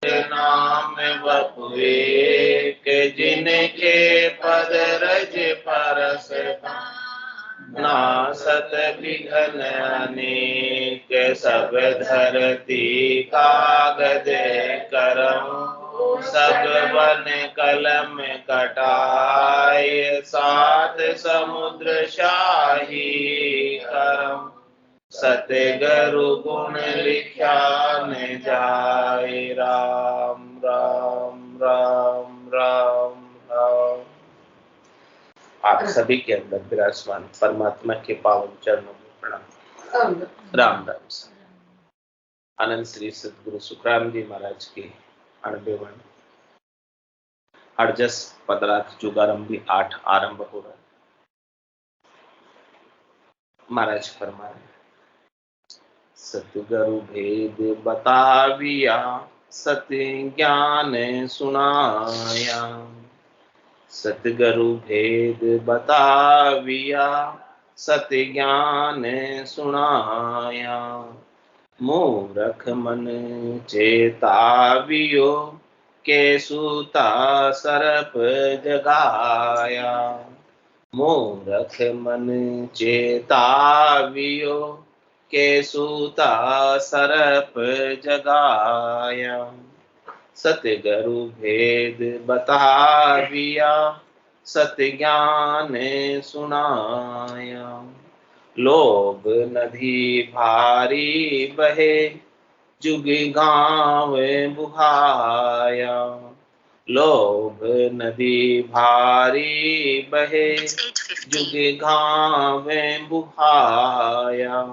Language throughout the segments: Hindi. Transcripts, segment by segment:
नाम बपुए के जिनके पद रज परस नासत विघन अनेक सब धरती कागज करम सब वन कलम कटाय सात समुद्र शाही करम सतगुरु गुण लिख्या न जाय। राम राम राम राम राम। आप सभी के अंदर विराजमान परमात्मा के पावन चरणों में प्रणाम। राम राम। आनंद श्री सदगुरु सुखराम जी महाराज के 98वां अड़जस पदरात जुगारंभी 8 आरंभ हो रहा है। महाराज फरमा रहे सतगुरु भेद बताविया सत्य ज्ञान सुनाया सतगुरु भेद बताविया सत्य ज्ञान सुनाया मूरख मन चेतावियो के सूता सरप जगाया मूरख मन चेतावियो के सूता सरप जगाया सतगुरु भेद बताविया सत्य ज्ञान सुनाया लोभ नदी भारी बहे जुग गाँव बुहाया लोभ नदी भारी बहे जुग गाँव बुहाया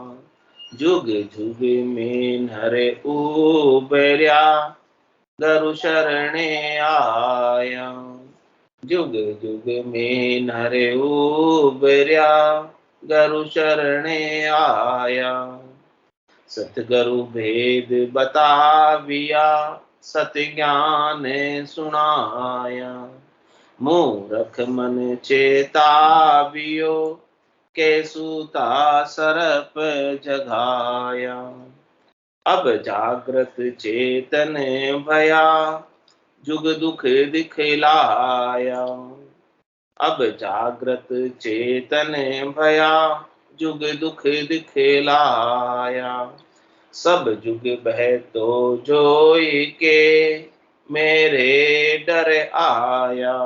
जुग जुग में नरे उबर्या गुरु शरणे आया जुग जुग में नरे उबर्या गुरु शरणे आया सतगुरु भेद बताविया सत्य ज्ञान सुनाया मूरख मन चेतावियो के सूता सरप जगाया अब जागृत चेतन भया जुग दुख दिखलाया अब जागृत चेतन भया जुग दुख दिखलाया सब जुग बह तो जोई के मेरे डर आया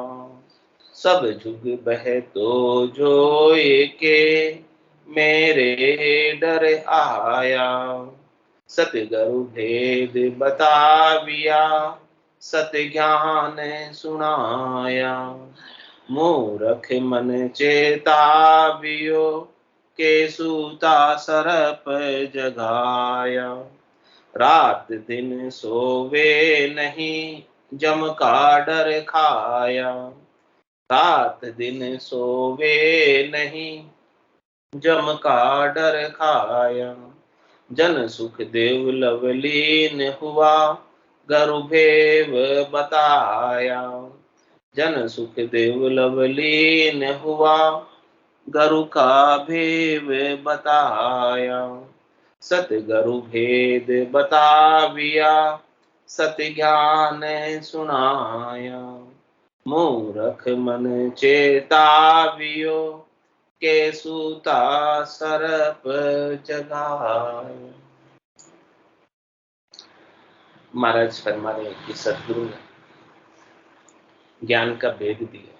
सब जुग बह तो जोई के मेरे डर आया सतगुरु भेद बताविया सत्य ज्ञान सुनाया मूरख मन चेतावियो के सूता सरप जगाया रात दिन सोवे नहीं जम का डर खाया रात दिन सोवे नहीं जम का डर खाया जन सुख देव लवलीन हुआ गुरु भेव बताया जन सुख देव लवलीन हुआ गुरु का भेव बताया सतगुरु भेद बताविया सत्य ज्ञान सुनाया मूरख मन चेतावियो के सूता सरप जगाया। महाराज फरमा रहे कि सदगुरु ने ज्ञान का भेद दिया।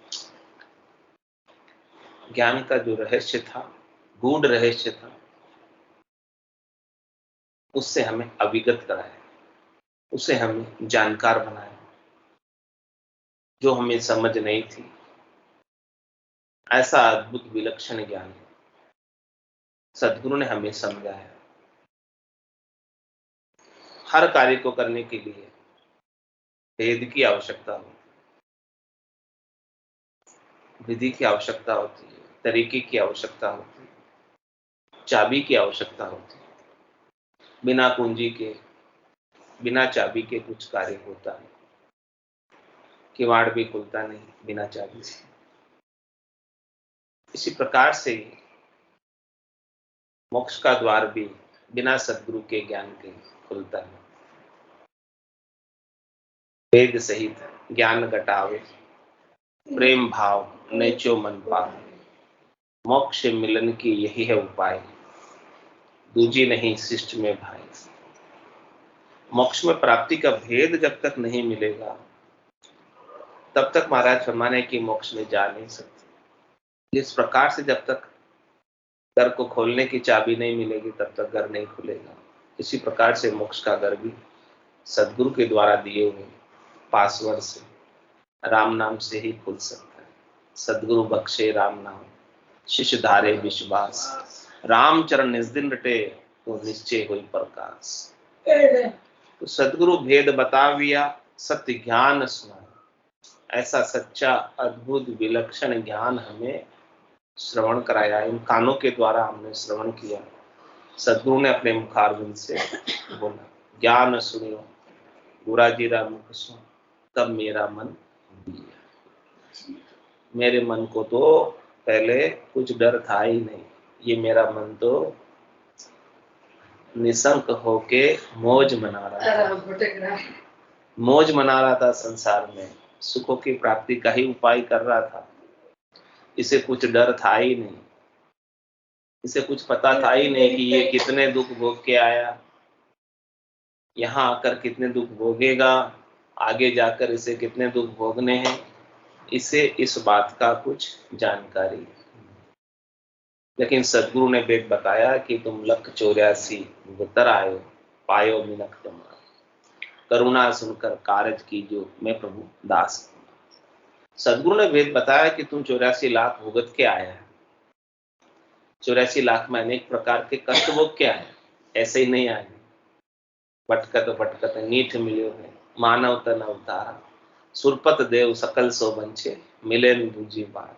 ज्ञान का जो रहस्य था, गूढ़ रहस्य था, उससे हमें अविगत कराया, उसे हमें जानकार बनाया। जो हमें समझ नहीं थी, ऐसा अद्भुत विलक्षण ज्ञान सदगुरु ने हमें समझाया। हर कार्य को करने के लिए भेद की आवश्यकता होती, विधि की आवश्यकता होती है, तरीके की आवश्यकता होती है, चाबी की आवश्यकता होती है। बिना कुंजी के, बिना चाबी के कुछ कार्य होता नहीं। किवाड़ भी खुलता नहीं बिना चाबी से। इसी प्रकार से मोक्ष का द्वार भी बिना सद्गुरु के ज्ञान के खुलता नहीं। वेद सहित ज्ञान घटावे, प्रेम भाव नेचो मन पावे, मोक्ष मिलन की यही है उपाय, दूजी नहीं शिष्ट में भाई। मोक्ष में प्राप्ति का भेद जब तक नहीं मिलेगा तब तक महाराज फरमाने की मोक्ष में जा नहीं सकते। जिस प्रकार से जब तक घर को खोलने की चाबी नहीं मिलेगी तब तक घर नहीं खुलेगा, इसी प्रकार से मोक्ष का घर भी सदगुरु के द्वारा दिए हुए पासवर्ड से, राम नाम से ही खुल सकता है। सदगुरु बख्शे राम नाम, शिष्य धारे विश्वास, रामचरण निज दिन रटे तो निश्चय हुई प्रकाश। तो सदगुरु भेद बताविया, सत्य ज्ञान सुना, ऐसा सच्चा अद्भुत विलक्षण ज्ञान हमें श्रवण कराया। इन कानों के द्वारा हमने श्रवण किया। सदगुरु ने अपने मुखारविंद से बोला, ज्ञान सुनियो गुराजीरा मुख सुन, तब मेरा मन दिया। मेरे मन को तो पहले कुछ डर था ही नहीं, ये मेरा मन तो निशंक होके मौज मना रहा था, मौज मना रहा था। संसार में सुखों की प्राप्ति का ही उपाय कर रहा था। इसे कुछ डर था ही नहीं, इसे कुछ पता था ही नहीं कि ये कितने दुख भोग के आया, यहाँ आकर कितने दुख भोगेगा, आगे जाकर इसे कितने दुख भोगने हैं, इसे इस बात का कुछ जानकारी। लेकिन सदगुरु ने वेद बताया कि तुम 184 उतर आयो, पायो मिनख तुम्हारा, करुणा सुनकर कारज कीजियो, मैं प्रभु दास। सदगुरु ने वेद बताया कि तुम 84 लाख भुगत के आया है, 84 लाख में अनेक प्रकार के कष्ट भोग के आए, ऐसे ही नहीं आए। भटकत भटकत नीठ मिले है, मानव तन अवतारा, सुरपत देव सकल सो बंचे, मिले दूजी बार।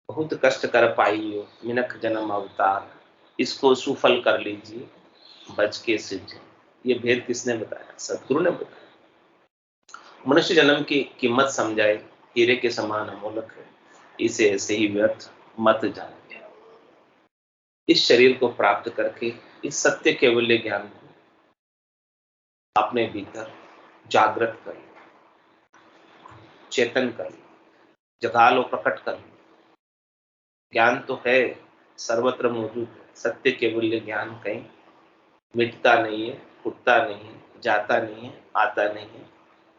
बहुत कष्ट कर पाइयो मिनख जन्म अवतार, इसको सुफल कर लीजिए बच के सिद्ध। ये भेद किसने बताया? सदगुरु ने बताया। मनुष्य जन्म की कीमत समझाए, हीरे के समान अमोलक है, इसे ऐसे ही व्यर्थ मत जाने। इस शरीर को प्राप्त करके इस सत्य केवल्य ज्ञान को अपने भीतर जागृत कर, चेतन कर, जगा लो, प्रकट कर लो। ज्ञान तो है, सर्वत्र मौजूद है। सत्य केवल्य ज्ञान कहीं मिटता नहीं है, उठता नहीं है, जाता नहीं है, आता नहीं है,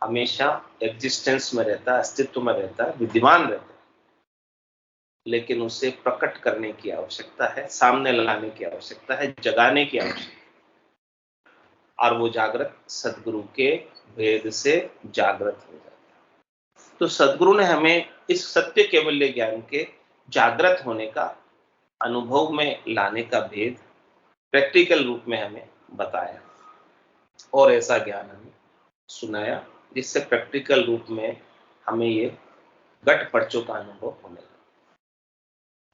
हमेशा एग्जिस्टेंस में रहता है, अस्तित्व में रहता है, विद्यमान रहता है। लेकिन उसे प्रकट करने की आवश्यकता है, सामने लाने की आवश्यकता है, जगाने की आवश्यकता है। और वो जागृत सदगुरु के भेद से जागृत हो जाता है। तो सदगुरु ने हमें इस सत्य केवल्य ज्ञान के जागृत होने का, अनुभव में लाने का भेद प्रैक्टिकल रूप में हमें बताया और ऐसा ज्ञान हमें सुनाया जिससे प्रैक्टिकल रूप में हमें ये घट पर्चों का अनुभव होने लगा।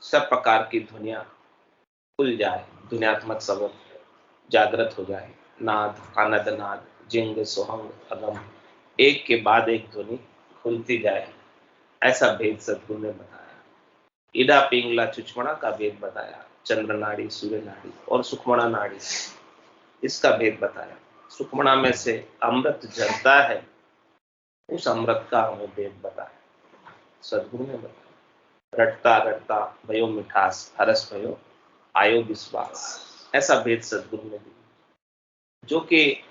सब प्रकार की ध्वनियां खुल जाए, ध्वनियात्मक सबक जागृत हो जाए, नाद, आनंद नाद, जिंग, सोहंग, अगम, एक के बाद एक ध्वनि खुलती जाए, ऐसा भेद सदगुरु ने बताया। इडा पिंगला चुचमणा का भेद बताया, चंद्र नाड़ी, सूर्य नाड़ी और सुखमणा नाड़ी, इसका भेद बताया। सुखमणा में से अमृत झरता है, उस अमृत का हमें भेद बताया, सदगुरु ने बताया। रटता रटता भयो मिठास, हरस भयो आयो विश्वास, ऐसा भेद सदगुरु ने दिया। जो कि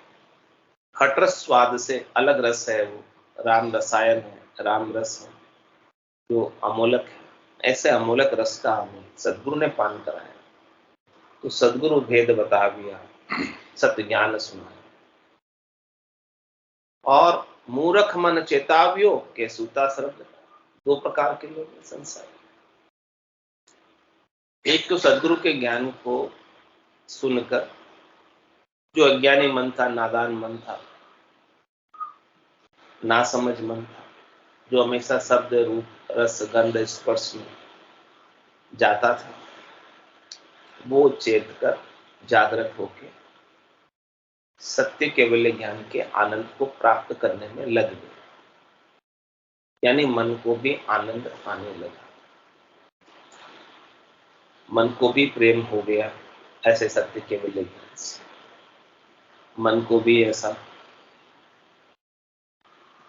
खटरस स्वाद से अलग रस है, वो राम रसायन है, राम रस है, जो अमोलक है। ऐसे अमोलक रस का हमें सदगुरु ने पान कराया। तो सदगुरु भेद बता दिया, सत्य ज्ञान सुनाया। और मूर्ख मन चेताव्यो के सूता शब्द, दो प्रकार के लोग हैं संसार। एक तो सदगुरु के ज्ञान को सुनकर जो अज्ञानी मन था, नादान मन था, ना समझ मन था, जो हमेशा शब्द, रूप, रस, गंध, स्पर्श में जाता था, वो चेत कर जागृत होके सत्य केवल्य ज्ञान के आनंद को प्राप्त करने में लग गए। यानी मन को भी आनंद आने लगा, मन को भी प्रेम हो गया ऐसे सत्य केवल्य ज्ञान से। मन को भी ऐसा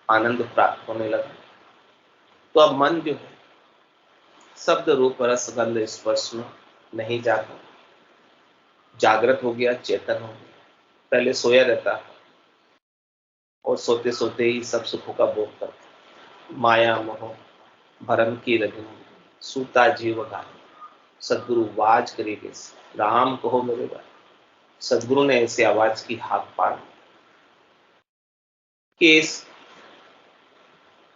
आनंद प्राप्त होने लगा। तो अब मन जो है शब्द रूप रस गंध स्पर्श में नहीं जाता, जागृत हो गया, चेतन हो गया। पहले सोया रहता और सोते सोते ही सब सुखों का भोग करता। माया मोह भरम की रजनी सूता जीव गाय, सदगुरु आवाज करेगे राम कहो मेरे भाई। सदगुरु ने ऐसी आवाज की हाक पाड़ कि इस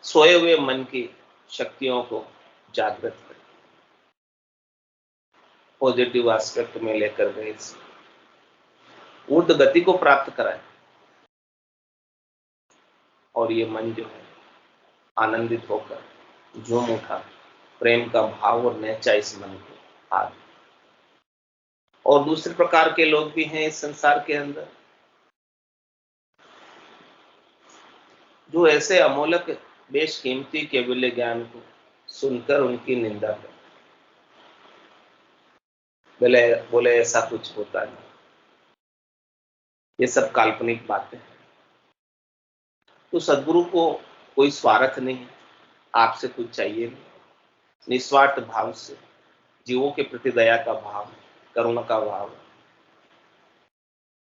सोए हुए मन की शक्तियों को जागृत कर, पॉजिटिव एस्पेक्ट में लेकर गए, ऊर्ध्व गति को प्राप्त कराए। और ये मन जो है आनंदित होकर झूम उठा, प्रेम का भाव और नेचा इस मन को आ। और दूसरे प्रकार के लोग भी हैं इस संसार के अंदर, जो ऐसे अमूलक बेशकीमती केवल्य ज्ञान को सुनकर उनकी निंदा कर बोले ऐसा कुछ होता नहीं, ये सब काल्पनिक बातें हैं। तो सदगुरु को कोई स्वार्थ नहीं, आपसे कुछ चाहिए नहीं, निस्वार्थ भाव से जीवों के प्रति दया का भाव, करुणा का भाव।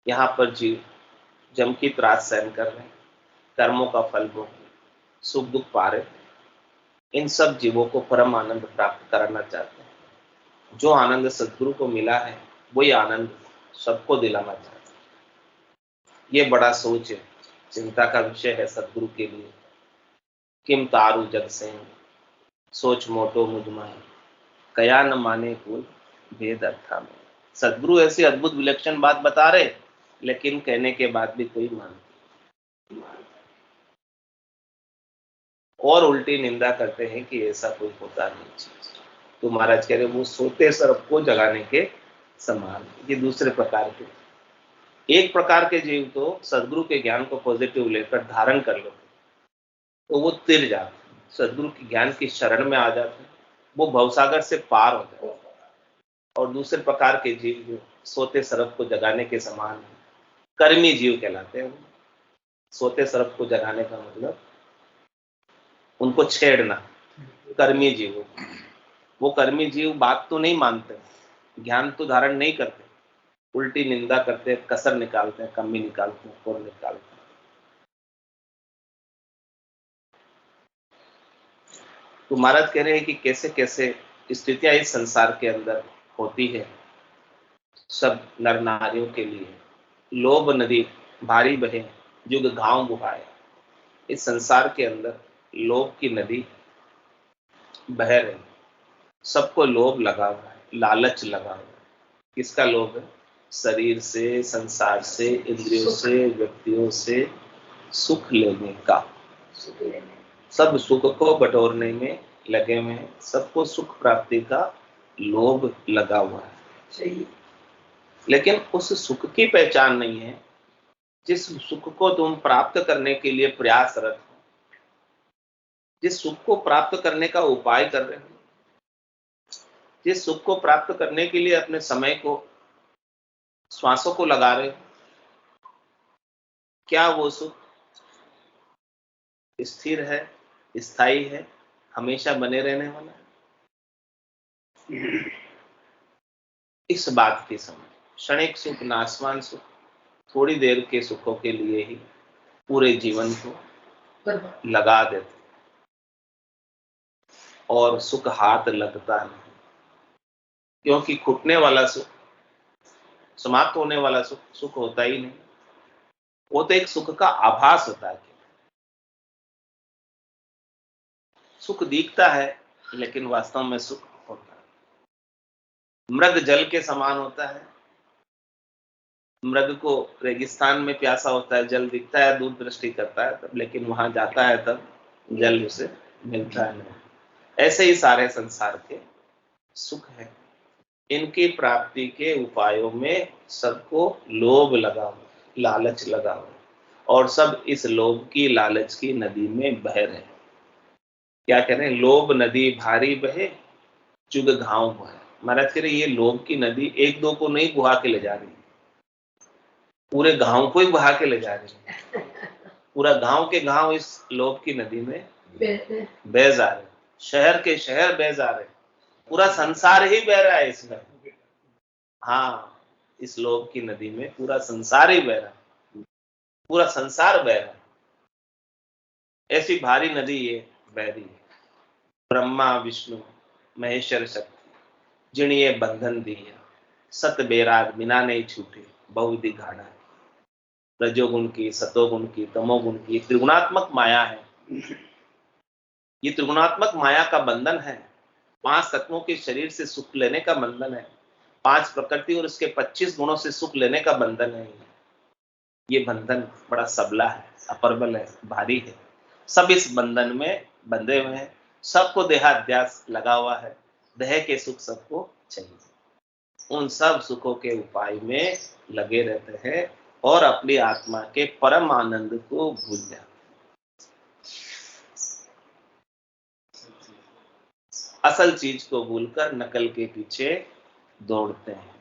यहाँ पर जीव जम की त्रास सहन कर रहे हैं, कर्मों का फल भोग, सुख दुख पा रहे, इन सब जीवों को परम आनंद प्राप्त कराना चाहते हैं। जो आनंद सदगुरु को मिला है वही आनंद सबको दिलाना चाहते हैं। ये बड़ा सोच है, चिंता का विषय है सदगुरु के लिए। किम तारु जग से सोच मोटो मुझमाए, कया न माने कोई भेद अर्था में। सदगुरु ऐसी अद्भुत विलक्षण बात बता रहे, लेकिन कहने के बाद भी कोई मानता और उल्टी निंदा करते हैं कि ऐसा कोई होता नहीं चीज। तो महाराज कह रहे वो सोते सर्प को जगाने के समान। ये दूसरे प्रकार के, एक प्रकार के जीव तो सदगुरु के ज्ञान को पॉजिटिव लेकर धारण कर लेते तो वो तिर जाते, सदगुरु के ज्ञान की शरण में आ जाते, वो भवसागर से पार हो जाते। और दूसरे प्रकार के जीव जो सोते सर्प को जगाने के समान है, कर्मी जीव कहलाते हैं। सोते सर्प को जगाने का मतलब उनको छेड़ना, कर्मी जीव। वो कर्मी जीव बात तो नहीं मानते, ज्ञान तो धारण नहीं करते, उल्टी निंदा करते, कसर निकालते हैं, कमी निकालते हैं, कोर निकालते हैं। तो महाराज कह रहे हैं कि कैसे कैसे स्थितियां इस संसार के अंदर होती है सब नर नारियों के लिए। लोभ नदी भारी बहे जुग घाव बुहाए। इस संसार के अंदर लोभ की नदी बह रही, सबको लोभ लगा हुआ है, लालच लगा हुआ है। किसका लोभ है? शरीर से, संसार से, इंद्रियों से, व्यक्तियों से सुख लेने का। सब सुख को बटोरने में लगे हुए हैं, सबको सुख प्राप्ति का लोभ लगा हुआ है। सही। लेकिन उस सुख की पहचान नहीं है जिस सुख को तुम प्राप्त करने के लिए प्रयासरत हो, जिस सुख को प्राप्त करने का उपाय कर रहे हो, जिस सुख को प्राप्त करने के लिए अपने समय को, श्वासों को लगा रहे हो, क्या वो सुख स्थिर है, स्थायी है, हमेशा बने रहने वाला है? इस बात की समझ, क्षणिक सुख, नाशवान सुख, थोड़ी देर के सुखों के लिए ही पूरे जीवन को लगा देते और सुख हाथ लगता नहीं। क्योंकि घुटने वाला सुख, समाप्त होने वाला सुख होता ही नहीं। वो तो एक सुख का आभास होता है। सुख दिखता है लेकिन वास्तव में सुख होता है। मृग जल के समान होता है। मृग को रेगिस्तान में प्यासा होता है, जल दिखता है, दूर दृष्टि करता है तब, लेकिन वहां जाता है तब जल उसे मिलता है नहीं। ऐसे ही सारे संसार के सुख है, इनकी प्राप्ति के उपायों में सबको लोभ लगा हुआ, लालच लगा हुआ, और सब इस लोभ की, लालच की नदी में बह रहे हैं। क्या कह रहे हैं? लोभ नदी भारी बहे जुग घाव बहे। महाराज कह रहे ये लोभ की नदी एक दो को नहीं बुहा के ले जा रही, पूरे गांव को ही बहा के ले जा रही है। पूरा गांव के गांव इस लोभ की नदी में बह जा रहे, शहर के शहर बह जा रहे, पूरा संसार ही बह रहा है इसमें। हाँ, इस लोभ की नदी में पूरा संसार ही बह रहा है, पूरा संसार बह रहा है। ऐसी भारी नदी ये बह रही है। ब्रह्मा विष्णु महेश्वर शक्ति जिणिए बंधन दिया, सत बेराग बिना नहीं छूटे बहुविधि घाड़ा है। रजोगुण की, सतोगुण की, तमोगुण की त्रिगुणात्मक माया है। ये त्रिगुणात्मक माया का बंधन है। 5 तत्वों के शरीर से सुख लेने का बंधन है, 5 प्रकृति और उसके 25 गुणों से सुख लेने का बंधन है। ये बंधन बड़ा सबला है, अपरबल है, भारी है। सब इस बंधन में बंधे हुए हैं, सबको देहाध्यास लगा हुआ है, देह के सुख सबको चाहिए। उन सब सुखों के उपाय में लगे रहते हैं और अपनी आत्मा के परम आनंद को भूल जाते। असल चीज को भूलकर नकल के पीछे दौड़ते हैं।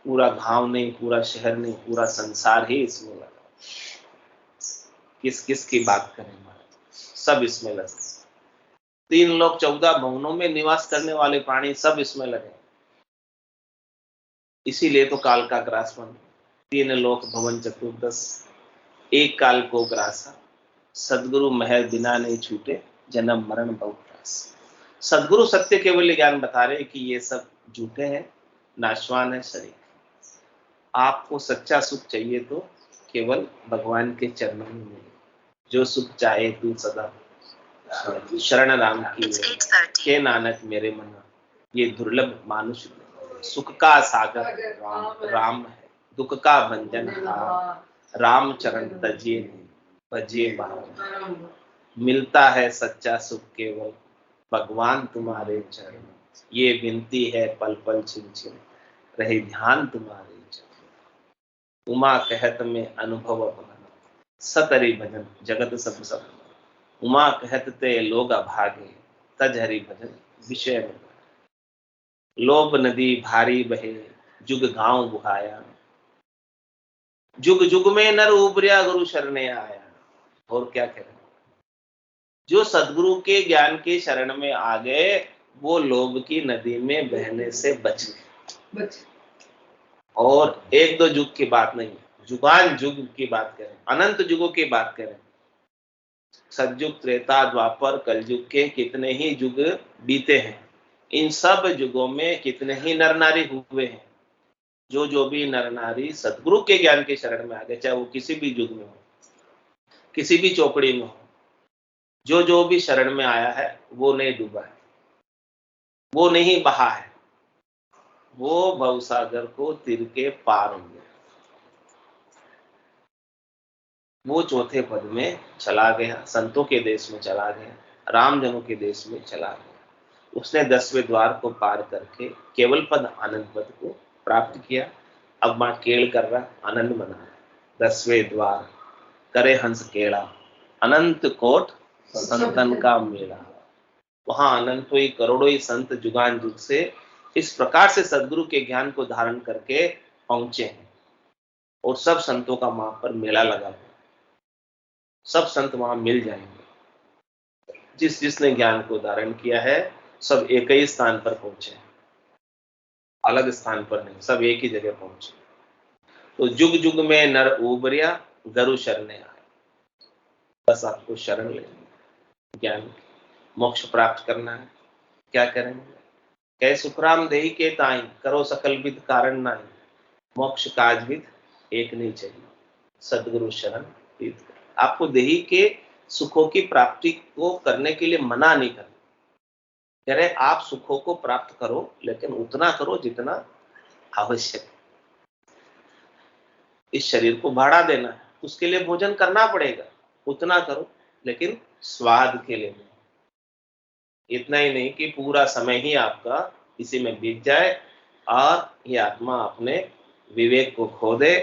पूरा गांव नहीं, पूरा शहर नहीं, पूरा संसार ही इसमें लगा। किस किस की बात करें महाराज, सब इसमें लगे। 3 लोग 14 भवनों में निवास करने वाले प्राणी सब इसमें लगे। इसीलिए तो काल का ग्रास बन, 3 लोक भवन चतुर्दश, एक काल को ग्रासा, सदगुरु महल बिना नहीं छूटे जन्म मरण बहुत त्रास। सदगुरु सत्य केवल ज्ञान बता रहे कि ये सब झूठे हैं, नाशवान है शरीर। आपको सच्चा सुख चाहिए तो केवल भगवान के चरणों में मिले। जो सुख चाहे तू सदा शरण राम की के नानक मेरे मना, ये दुर्लभ मानुष सुख का सागर राम है, दुख का भंजन राम चरण तजिए भजिए बाहर। मिलता है सच्चा सुख केवल भगवान तुम्हारे चरण, ये विनती है पल पल छिन छिन रहे ध्यान तुम्हारे चरण। उमा कहत में अनुभव भगन सतरी भजन जगत सब सब। उमा कहत ते लोग अभागे तज हरि भजन विषय में। लोभ नदी भारी बहे जुग गांव बुहाया, जुग जुग में नर उबरिया गुरु शरणे आया। और क्या करें, जो सदगुरु के ज्ञान के शरण में आ गए वो लोभ की नदी में बहने से बच गए। और 1-2 युग की बात नहीं, जुगान युग की बात करें, अनंत युगों की बात करें, सतयुग त्रेता द्वापर कलयुग के कितने ही युग बीते हैं, इन सब युगों में कितने ही नर नारी हुए हैं। जो भी नर नारी सदगुरु के ज्ञान के शरण में आ गए, चाहे वो किसी भी युग में हो, किसी भी चौकड़ी में हो, जो भी शरण में आया है वो नहीं डूबा है, वो नहीं बहा है, वो भवसागर को तिर के पार हो गया। वो चौथे पद में चला गया, संतों के देश में चला गया, रामजनों के देश में चला गया। उसने 10वें द्वार को पार करके केवल पद आनंद पद को प्राप्त किया। अब मां केड़ कर रहा, आनंद मना रहा। 10वें द्वार करे हंस केड़ा, अनंत कोट संतन का मेला। वहां अनंतों ही करोड़ों ही संत जुगान युग से इस प्रकार से सदगुरु के ज्ञान को धारण करके पहुंचे हैं और सब संतों का वहां पर मेला लगा हुआ। सब संत वहां मिल जाएंगे। जिसने ज्ञान को धारण किया है सब एक ही स्थान पर पहुंचे, अलग स्थान पर नहीं, सब एक ही जगह पहुंचे। तो जुग जुग में नर उबरिया गुरु शरणे आए। बस आपको शरण लेना, ज्ञान मोक्ष प्राप्त करना है। क्या करेंगे, कह सुखराम देहि के ताई करो सकल विद कारण नाई, मोक्ष काज विद एक नहीं चाहिए सदगुरु शरण प्रीत। आपको देही के सुखों की प्राप्ति को करने के लिए मना नहीं करना, कह रहे आप सुखों को प्राप्त करो लेकिन उतना करो जितना आवश्यक। इस शरीर को भाड़ा देना है, उसके लिए भोजन करना पड़ेगा, उतना करो लेकिन स्वाद के लिए नहीं। इतना ही नहीं कि पूरा समय ही आपका इसी में बीत जाए और ये आत्मा अपने विवेक को खो दे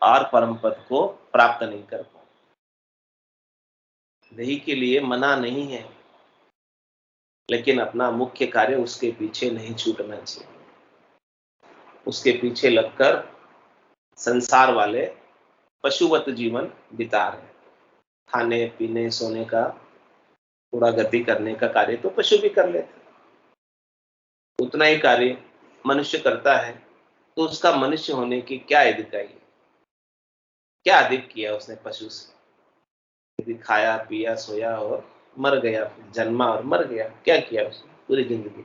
और परम पद को प्राप्त नहीं कर पाए। देही के लिए मना नहीं है, लेकिन अपना मुख्य कार्य उसके पीछे नहीं छूटना चाहिए। उसके पीछे लगकर संसार वाले पशुवत जीवन बिता रहे हैं। खाने पीने सोने का थोड़ा गति करने का कार्य तो पशु भी कर लेते, उतना ही कार्य मनुष्य करता है। तो उसका मनुष्य होने की क्या अधिकाई है? क्या अधिक किया उसने पशु से? यदि खाया पिया सोया और मर गया, जन्मा और मर गया, क्या किया उसने पूरी जिंदगी?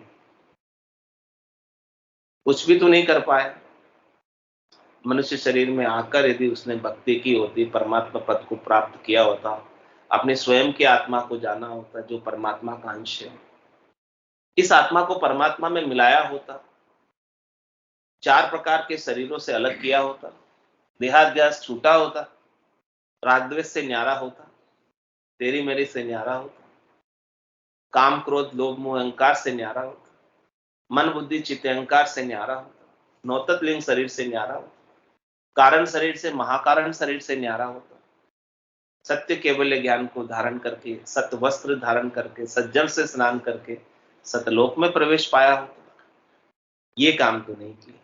कुछ भी तो नहीं कर पाया। मनुष्य शरीर में आकर यदि उसने भक्ति की होती, परमात्मा पद को प्राप्त किया होता, अपने स्वयं की आत्मा को जाना होता जो परमात्मा का अंश है, इस आत्मा को परमात्मा में मिलाया होता, 4 प्रकार के शरीरों से अलग किया होता, देहाध्यास छूटा होता, राग द्वेष से न्यारा होता, तेरी मेरी से न्यारा होता, काम क्रोध लोभ मोह अहंकार से न्यारा होता, मन बुद्धि चित्त अहंकार से न्यारा होता, नौतत्लिंग शरीर से न्यारा होता, कारण शरीर से महाकारण शरीर से न्यारा होता, सत्य केवल ज्ञान को धारण करके, सत्य वस्त्र धारण करके, सज्जन से स्नान करके सतलोक में प्रवेश पाया होता। ये काम तो नहीं किया।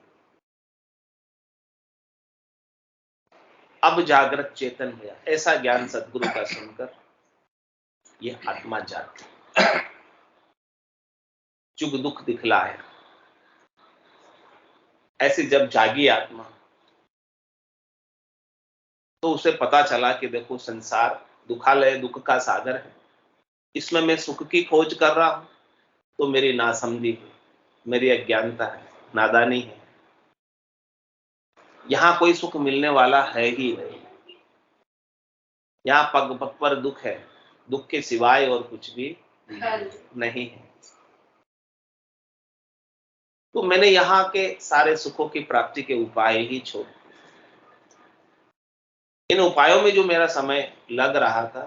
अब जागृत चेतन हुआ, ऐसा ज्ञान सदगुरु का सुनकर ये आत्मा जागती, चुग दुख दिखलाया। ऐसी जब जागी आत्मा तो उसे पता चला कि देखो संसार दुखालय, दुख का सागर है, इसमें मैं सुख की खोज कर रहा हूं तो मेरी नासमझी है, मेरी अज्ञानता है, नादानी है। यहां कोई सुख मिलने वाला है ही नहीं। यहां पग पग पर दुख है, दुख के सिवाय और कुछ भी नहीं है। तो मैंने यहां के सारे सुखों की प्राप्ति के उपाय ही छोड़, इन उपायों में जो मेरा समय लग रहा था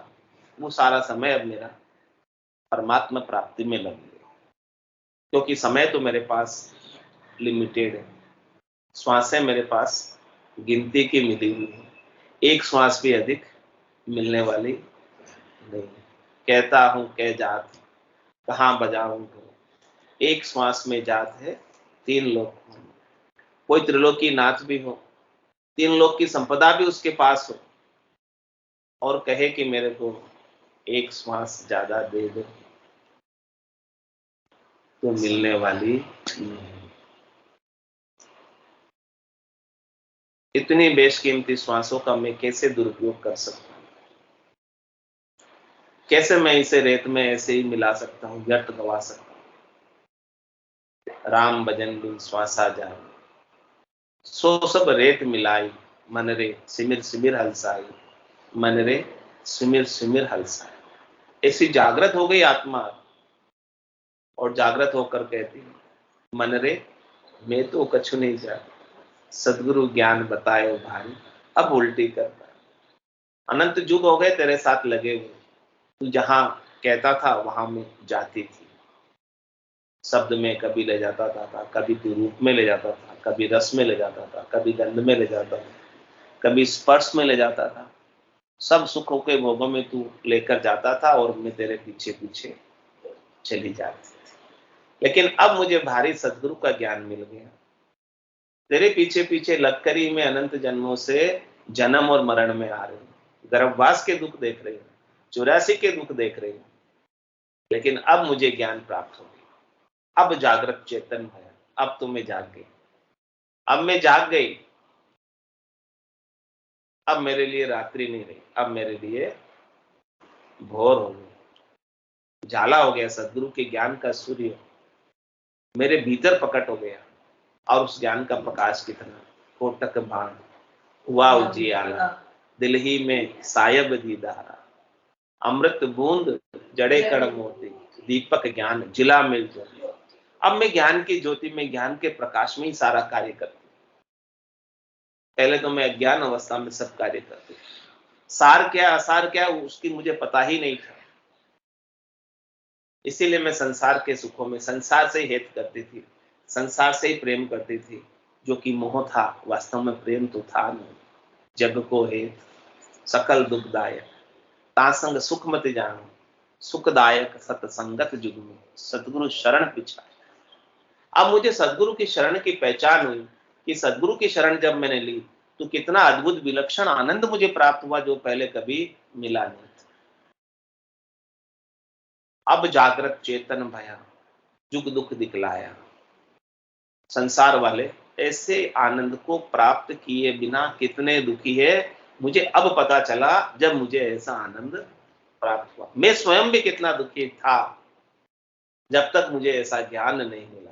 वो सारा समय अब मेरा परमात्मा प्राप्ति में लग गया, क्योंकि समय तो मेरे पास लिमिटेड है, श्वासें मेरे पास गिनती की मिली हुई है, एक श्वास भी अधिक मिलने वाली नहीं। कहता हूं कह जात कहां बजाऊं तो, एक श्वास में जात है 3 लोक। कोई त्रिलोकी नाथ भी हो, 3 लोक की संपदा भी उसके पास हो और कहे कि मेरे को एक श्वास ज्यादा दे दो, तो मिलने वाली नहीं। इतनी बेशकीमती श्वासों का मैं कैसे दुरुपयोग कर सकता हूं? कैसे मैं इसे रेत में ऐसे ही मिला सकता हूं, व्यर्थ गवा सकता हूं? राम भजन बिन श्वासा जाए, सो सब रेत मिलाई, मन रे सिमिर सिमिर हलसाई, मन रे सिमिर सिमिर हलसाई। ऐसी जागृत हो गई आत्मा और जागृत होकर कहती मन रे मैं तो कछु नहीं जाता, सदगुरु ज्ञान बताए भाई, अब उल्टी करता। अनंत युग हो गए तेरे साथ लगे हुए, तू जहां कहता था वहां में जाती थी। शब्द में कभी ले जाता था, कभी तू रूप में ले जाता था, कभी रस में ले जाता था, कभी गंध में ले जाता था, कभी स्पर्श में ले जाता था। सब सुखों के भोगों में तू लेकर जाता था और मैं तेरे पीछे पीछे चली जाती थी। लेकिन अब मुझे भारी सदगुरु का ज्ञान मिल गया। तेरे पीछे पीछे लगकर ही मैं अनंत जन्मों से जन्म और मरण में आ रही हूँ, गर्भवास के दुख देख रही हूँ, 84 के दुख देख रही हूँ। लेकिन अब मुझे ज्ञान प्राप्त हो गया, अब जागृत चेतन है, अब तो मैं जाग गई, अब मैं जाग गई। अब मेरे लिए रात्रि नहीं रही, अब मेरे लिए भोर हो गई, जाला हो गया। सदगुरु के ज्ञान का सूर्य मेरे भीतर प्रकट हो गया और उस ज्ञान का प्रकाश कितना कोटक बाण हुआ उजियाला, दिल ही में सायब दीदारा, अमृत बूंद जड़े कण मोती, दीपक ज्ञान जिला मिल ज्योति। अब मैं ज्ञान की ज्योति में, ज्ञान के प्रकाश में ही सारा कार्य करती। पहले तो मैं अज्ञान अवस्था में सब कार्य करती, सार क्या असार क्या उसकी मुझे पता ही नहीं था। इसीलिए मैं संसार के सुखों में संसार से ही हेत करती थी, संसार से ही प्रेम करती थी, जो कि मोह था, वास्तव में प्रेम तो था नहीं। जग को हेत सकल दुखदायक, तासंग सुख मत जानो, सुखदायक सतसंगत जुग में, सतगुरु शरण पिछाए। अब मुझे सदगुरु की शरण की पहचान हुई कि सदगुरु की शरण जब मैंने ली तो कितना अद्भुत विलक्षण आनंद मुझे प्राप्त हुआ जो पहले कभी मिला नहीं। अब जागृत चेतन भया, जुग दुख दिखलाया। संसार वाले ऐसे आनंद को प्राप्त किए बिना कितने दुखी है, मुझे अब पता चला जब मुझे ऐसा आनंद प्राप्त हुआ। मैं स्वयं भी कितना दुखी था जब तक मुझे ऐसा ज्ञान नहीं मिला।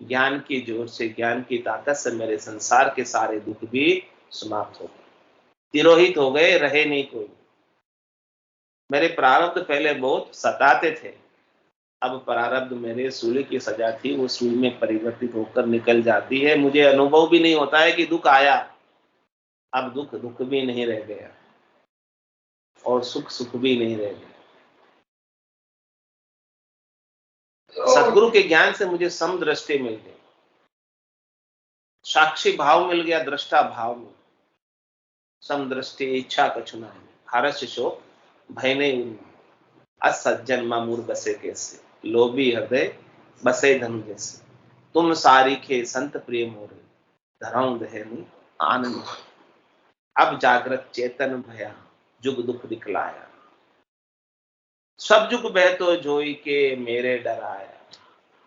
ज्ञान की जोर से, ज्ञान की ताकत से मेरे संसार के सारे दुख भी समाप्त हो गए, तिरोहित हो गए, रहे नहीं कोई। मेरे प्रारब्ध पहले बहुत सताते थे, अब प्रारब्ध मेरे सूली की सजा थी, वो सूली में परिवर्तित होकर निकल जाती है। मुझे अनुभव भी नहीं होता है कि दुख आया। अब दुख दुख भी नहीं रह गया और सुख सुख भी नहीं रह गया। सदगुरु के ज्ञान से मुझे समदृष्टि मिल गई, साक्षी भाव मिल गया, दृष्टा भाव मिल, समदृष्टि इच्छा कछु नहीं, हर्ष शोक भय नहीं उन्मा, असज्जन मामूर बसे कैसे, लोभी हृदय बसे धन जैसे, तुम सारीखे संत प्रिय मोरे, धराऊं दहनी आनंद। अब जागृत चेतन भया, जुग दुख दिखलाया। सब जुग बह तो जोई के मेरे डर आया।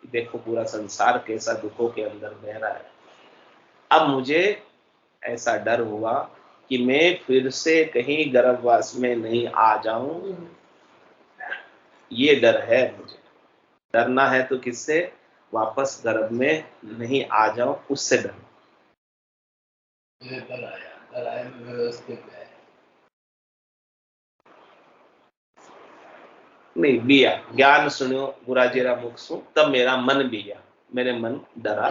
देखो पूरा संसार कैसा दुखों के अंदर बह रहा है। अब मुझे ऐसा डर हुआ कि मैं फिर से कहीं गर्भवास में नहीं आ जाऊं। ये डर है मुझे। डरना है तो किससे? वापस गर्भ में नहीं आ जाऊं, उससे डर। व्यवस्थित है नहीं बिया। ज्ञान सुनो गुराजेरा मुख सु, तब मेरा मन बिया, मेरे मन डरा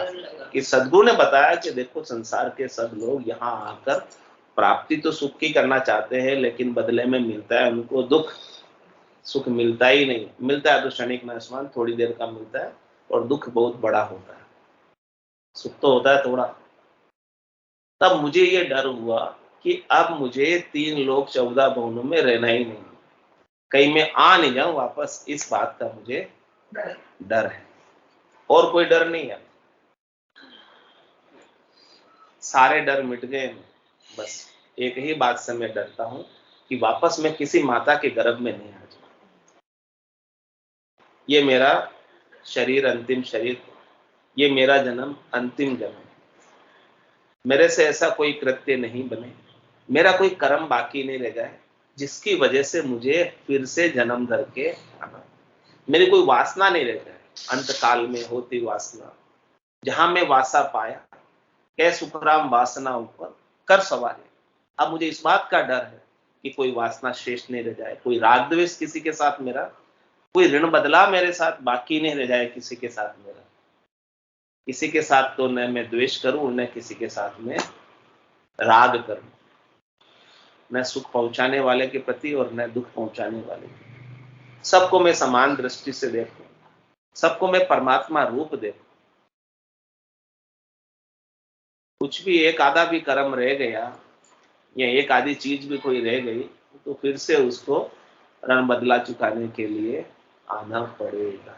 कि सदगुरु ने बताया कि देखो संसार के सब लोग यहाँ आकर प्राप्ति तो सुख की करना चाहते हैं, लेकिन बदले में मिलता है उनको दुख। सुख मिलता ही नहीं, मिलता है तो क्षणिक नाशवान, थोड़ी देर का मिलता है, और दुख बहुत बड़ा होता है। सुख तो होता है थोड़ा। तब मुझे ये डर हुआ कि अब मुझे 3 लोक 14 भवनों में रहना ही नहीं, कहीं मैं आ नहीं जाऊं वापस, इस बात का मुझे डर है। और कोई डर नहीं है, सारे डर मिट गए। बस एक ही बात से मैं डरता हूं कि वापस मैं किसी माता के गर्भ में नहीं आ जाऊं। ये मेरा शरीर अंतिम शरीर, ये मेरा जन्म अंतिम जन्म, मेरे से ऐसा कोई कृत्य नहीं बने, मेरा कोई कर्म बाकी नहीं रह जाए जिसकी वजह से मुझे फिर से जन्म धर के आना। मेरी कोई वासना नहीं रह जाए, अंत काल में होती वासना, जहां मैं वासा पाया, कै सुखराम वासना ऊपर कर सवारी। अब मुझे इस बात का डर है कि कोई वासना शेष नहीं रह जाए, कोई राग द्वेष किसी के साथ मेरा, कोई ऋण बदला मेरे साथ बाकी नहीं रह जाए किसी के साथ मेरा। किसी के साथ तो न मैं द्वेष करूं, न किसी के साथ में राग करूं, न सुख पहुंचाने वाले के प्रति और न दुख पहुंचाने वाले के। सबको मैं समान दृष्टि से देखूं, सबको मैं परमात्मा रूप देखूं। कुछ भी एक आधा भी कर्म रह गया या एक आधी चीज भी कोई रह गई तो फिर से उसको रण बदला चुकाने के लिए आना पड़ेगा।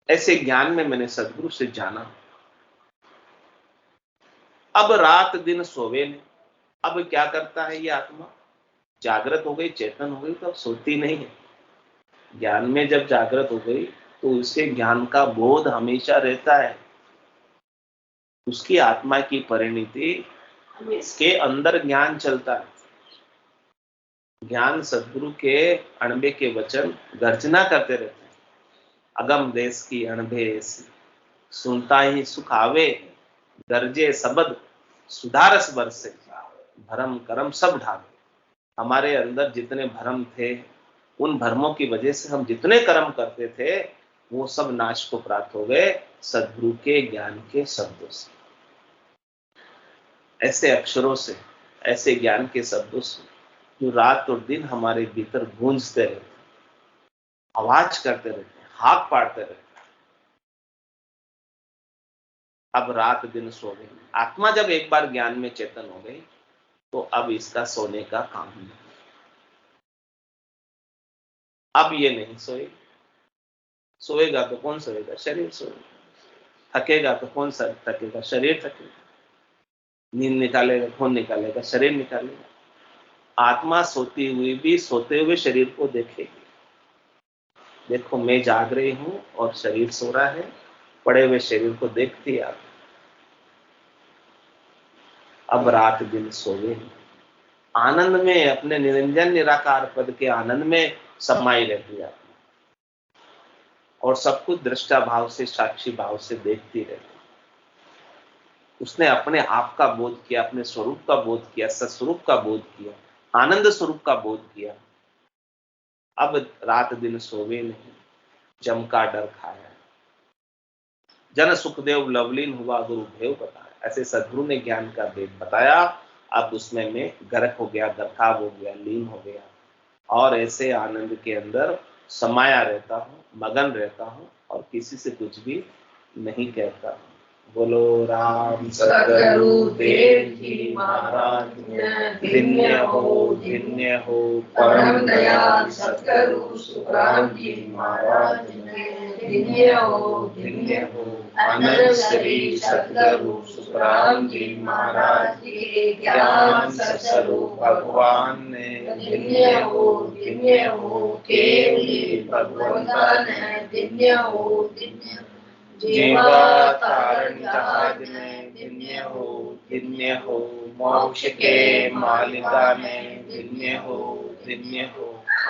ऐसे ज्ञान में मैंने सदगुरु से जाना। अब रात दिन सोवे नहीं। अब क्या करता है ये आत्मा? जागृत हो गई, चेतन हो गई तो अब सोती नहीं है। ज्ञान में जब जागृत हो गई तो उसे ज्ञान का बोध हमेशा रहता है। उसकी आत्मा की परिणति, इसके अंदर ज्ञान चलता है। ज्ञान सदगुरु के अणबे के वचन गर्जना करते रहते हैं। अगम देश की अणबे ऐसी, सुनता ही सुख आवे, गरजे शब्द सुधारस बरसे, भरम करम सब ढाके। हमारे अंदर जितने भरम थे, उन भरमों की वजह से हम जितने कर्म करते थे वो सब नाश को प्राप्त हो गए सदगुरु के ज्ञान के शब्दों से। ऐसे अक्षरों से, ऐसे ज्ञान के शब्दों से जो रात और दिन हमारे भीतर गूंजते रहते, आवाज करते रहते, हाथ पाड़ते रहते। अब रात दिन सो गई। आत्मा जब एक बार ज्ञान में चेतन हो गई तो अब इसका सोने का काम नहीं। अब ये नहीं सोएगा। सोएगा तो कौन सोएगा? शरीर सोएगा। थकेगा तो कौन सा थकेगा? शरीर थकेगा। नींद निकालेगा, कौन निकालेगा? शरीर निकालेगा। आत्मा सोती हुई भी सोते हुए शरीर को देखेगी। देखो मैं जाग रही हूं और शरीर सो रहा है, पड़े हुए शरीर को देखती है। अब रात दिन सोवे, आनंद में, अपने निरंजन निराकार पद के आनंद में समाई रहती है और सब कुछ दृष्टा भाव से, साक्षी भाव से देखती रहती। उसने अपने आप का बोध किया, अपने स्वरूप का बोध किया, सत्स्वरूप का बोध किया, आनंद स्वरूप का बोध किया। अब रात दिन सोवे नहीं, जम का डर खाया। जन सुखदेव लवलीन हुआ गुरु भेव बताया। ऐसे सदगुरु ने ज्ञान का वेद बताया। अब उसमें मैं गर्क हो गया, गर्काव हो गया, लीन हो गया और ऐसे आनंद के अंदर समाया रहता हूँ, मगन रहता हूँ और किसी से कुछ भी नहीं कहता हूँ। बोलो राम सतगुरु देव जी महाराज, धन्य हो परम दयाल सतगुरु सुखराम जी महाराज, धन्य हो अनंत श्री सतगुरु सुखराम जी महाराज के ज्ञान स्वरूप भगवान ने, धन्य हो केवली भगवंता ने, धन्य हो जीवा तारण जहाज ने, धन्य हो मोक्ष के मालिका ने, धन्य हो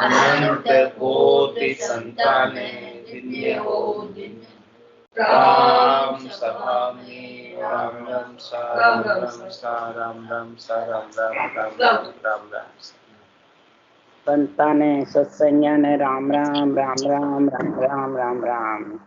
अनंत कोटि संतान ने, धन्य हो राम सभा में राम राम सा राम राम सा राम राम सा राम राम राम राम राम राम। संताने सत्संगाने राम राम राम राम राम राम राम राम।